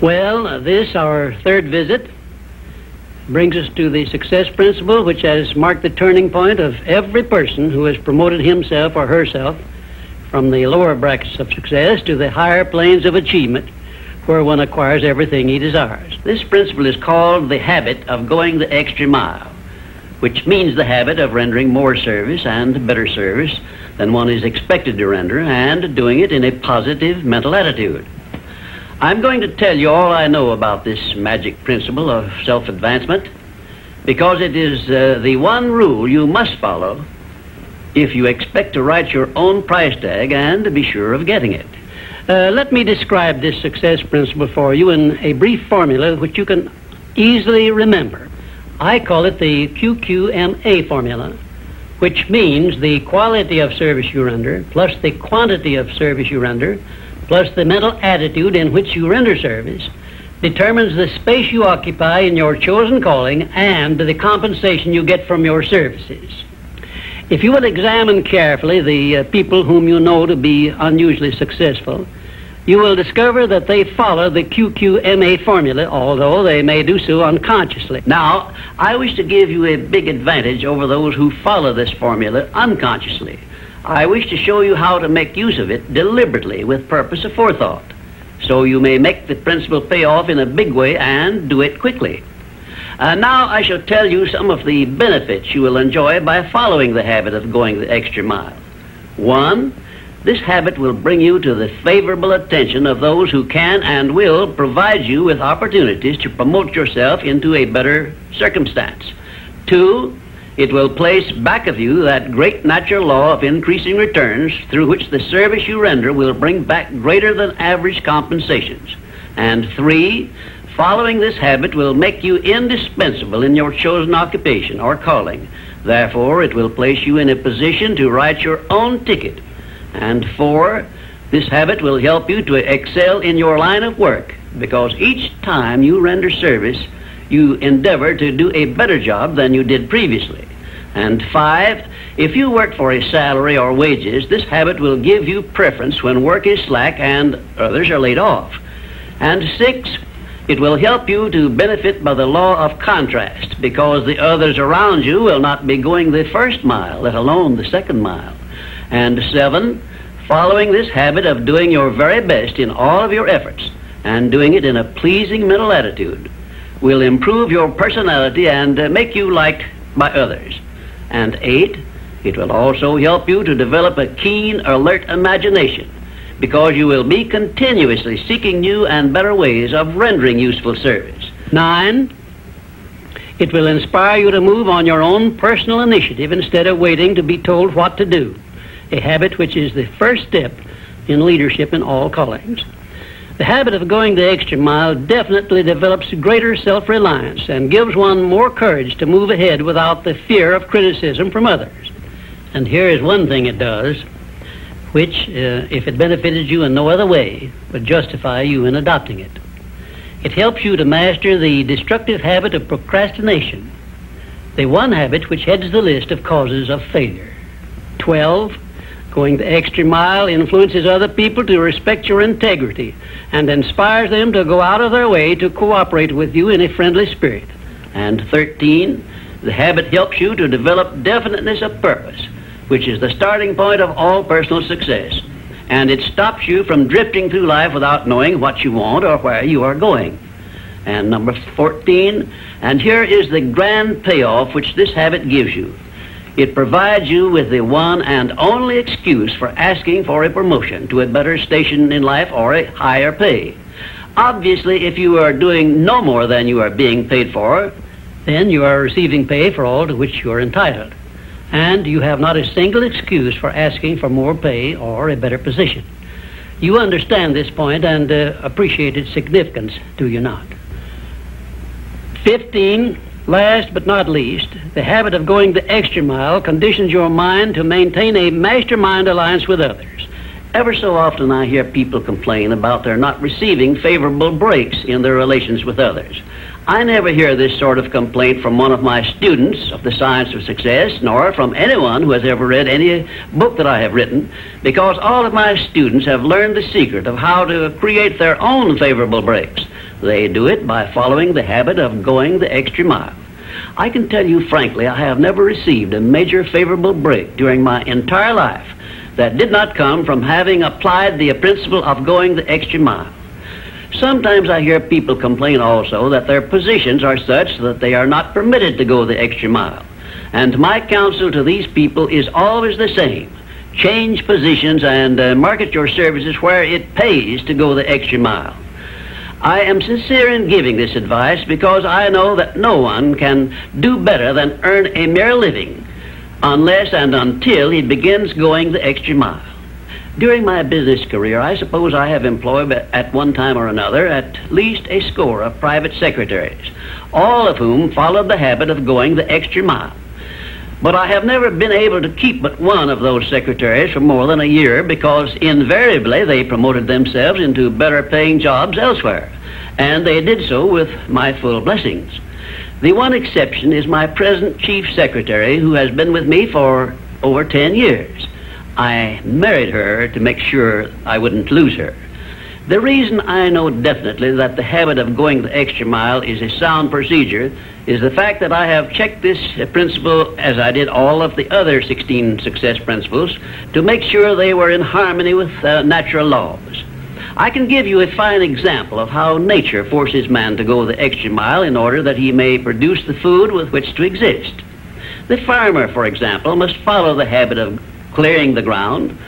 Well, this, our third visit, brings us to the success principle, which has marked the turning point of every person who has promoted himself or herself from the lower brackets of success to the higher planes of achievement, where one acquires everything he desires. This principle is called the habit of going the extra mile, which means the habit of rendering more service and better service than one is expected to render, and doing it in a positive mental attitude. I'm going to tell you all I know about this magic principle of self-advancement, because it is the one rule you must follow if you expect to write your own price tag and to be sure of getting it. Let me describe this success principle for you in a brief formula which you can easily remember. I call it the QQMA formula, which means the quality of service you render plus the quantity of service you render plus the mental attitude in which you render service determines the space you occupy in your chosen calling and the compensation you get from your services. If you will examine carefully the people whom you know to be unusually successful, you will discover that they follow the QQMA formula, although they may do so unconsciously. Now, I wish to give you a big advantage over those who follow this formula unconsciously. I wish to show you how to make use of it deliberately with purpose of forethought, so you may make the principle pay off in a big way and do it quickly. Now I shall tell you some of the benefits you will enjoy by following the habit of going the extra mile. 1, this habit will bring you to the favorable attention of those who can and will provide you with opportunities to promote yourself into a better circumstance. 2, it will place back of you that great natural law of increasing returns through which the service you render will bring back greater than average compensations. And 3, following this habit will make you indispensable in your chosen occupation or calling. Therefore, it will place you in a position to write your own ticket. And 4, this habit will help you to excel in your line of work, because each time you render service, you endeavor to do a better job than you did previously. And 5, if you work for a salary or wages, this habit will give you preference when work is slack and others are laid off. And 6, it will help you to benefit by the law of contrast, because the others around you will not be going the first mile, let alone the second mile. And 7, following this habit of doing your very best in all of your efforts and doing it in a pleasing mental attitude will improve your personality and make you liked by others. And 8, it will also help you to develop a keen, alert imagination, because you will be continuously seeking new and better ways of rendering useful service. 9, it will inspire you to move on your own personal initiative instead of waiting to be told what to do, a habit which is the first step in leadership in all callings. The habit of going the extra mile definitely develops greater self-reliance and gives one more courage to move ahead without the fear of criticism from others. And here is one thing it does, which, if it benefited you in no other way, would justify you in adopting it. It helps you to master the destructive habit of procrastination, the one habit which heads the list of causes of failure. 12, going the extra mile influences other people to respect your integrity and inspires them to go out of their way to cooperate with you in a friendly spirit. And 13, the habit helps you to develop definiteness of purpose, which is the starting point of all personal success. And it stops you from drifting through life without knowing what you want or where you are going. And number 14, and here is the grand payoff which this habit gives you. It provides you with the one and only excuse for asking for a promotion to a better station in life or a higher pay. Obviously, if you are doing no more than you are being paid for, then you are receiving pay for all to which you are entitled, and you have not a single excuse for asking for more pay or a better position. You understand this point and appreciate its significance, do you not? 15, last but not least, the habit of going the extra mile conditions your mind to maintain a mastermind alliance with others. Ever so often I hear people complain about their not receiving favorable breaks in their relations with others. I never hear this sort of complaint from one of my students of the science of success, nor from anyone who has ever read any book that I have written, because all of my students have learned the secret of how to create their own favorable breaks. They do it by following the habit of going the extra mile. I can tell you frankly, I have never received a major favorable break during my entire life that did not come from having applied the principle of going the extra mile. Sometimes I hear people complain also that their positions are such that they are not permitted to go the extra mile. And my counsel to these people is always the same. Change positions and market your services where it pays to go the extra mile. I am sincere in giving this advice because I know that no one can do better than earn a mere living unless and until he begins going the extra mile. During my business career, I suppose I have employed at one time or another at least a score of private secretaries, all of whom followed the habit of going the extra mile. But I have never been able to keep but one of those secretaries for more than a year because invariably they promoted themselves into better paying jobs elsewhere, and they did so with my full blessings. The one exception is my present chief secretary, who has been with me for over 10 years. I married her to make sure I wouldn't lose her. The reason I know definitely that the habit of going the extra mile is a sound procedure is the fact that I have checked this principle, as I did all of the other 16 success principles, to make sure they were in harmony with natural laws. I can give you a fine example of how nature forces man to go the extra mile in order that he may produce the food with which to exist. The farmer, for example, must follow the habit of clearing the ground,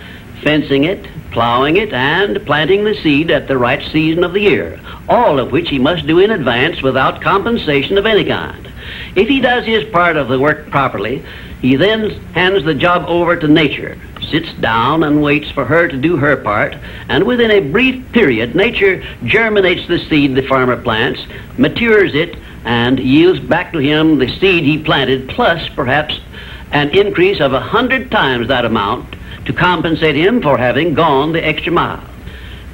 fencing it, plowing it, and planting the seed at the right season of the year, all of which he must do in advance without compensation of any kind. If he does his part of the work properly, he then hands the job over to nature, sits down and waits for her to do her part, and within a brief period, nature germinates the seed the farmer plants, matures it, and yields back to him the seed he planted, plus perhaps an increase of 100 times that amount to compensate him for having gone the extra mile.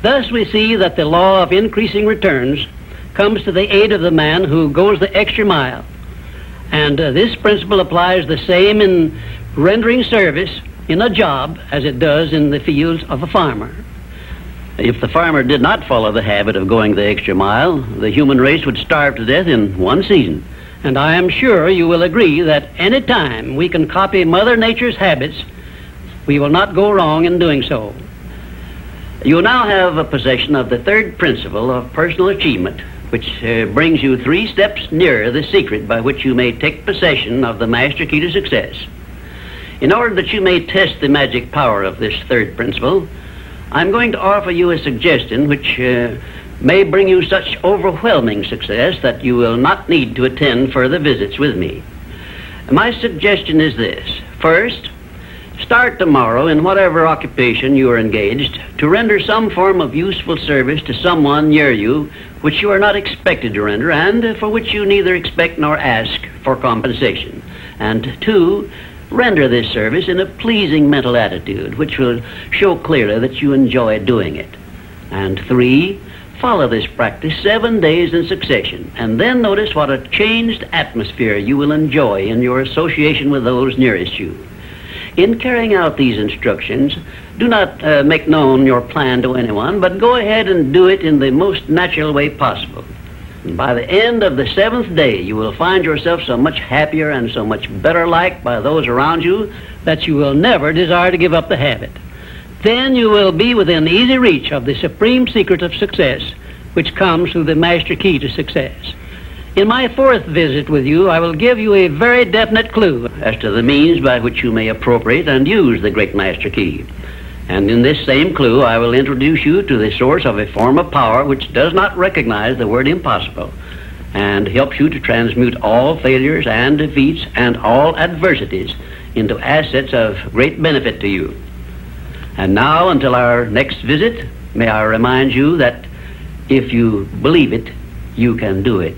Thus we see that the law of increasing returns comes to the aid of the man who goes the extra mile. And this principle applies the same in rendering service in a job as it does in the fields of a farmer. If the farmer did not follow the habit of going the extra mile, the human race would starve to death in one season. And I am sure you will agree that any time we can copy Mother Nature's habits, we will not go wrong in doing so. You now have a possession of the third principle of personal achievement, which brings you 3 steps nearer the secret by which you may take possession of the master key to success. In order that you may test the magic power of this third principle, I'm going to offer you a suggestion which may bring you such overwhelming success that you will not need to attend further visits with me. My suggestion is this. First, start tomorrow in whatever occupation you are engaged to render some form of useful service to someone near you which you are not expected to render and for which you neither expect nor ask for compensation. And 2, render this service in a pleasing mental attitude which will show clearly that you enjoy doing it. And 3, follow this practice 7 days in succession, and then notice what a changed atmosphere you will enjoy in your association with those nearest you. In carrying out these instructions, do not make known your plan to anyone, but go ahead and do it in the most natural way possible. And by the end of the 7th day, you will find yourself so much happier and so much better liked by those around you that you will never desire to give up the habit. Then you will be within easy reach of the supreme secret of success, which comes through the master key to success. In my 4th visit with you, I will give you a very definite clue as to the means by which you may appropriate and use the great master key. And in this same clue, I will introduce you to the source of a form of power which does not recognize the word impossible and helps you to transmute all failures and defeats and all adversities into assets of great benefit to you. And now, until our next visit, may I remind you that if you believe it, you can do it.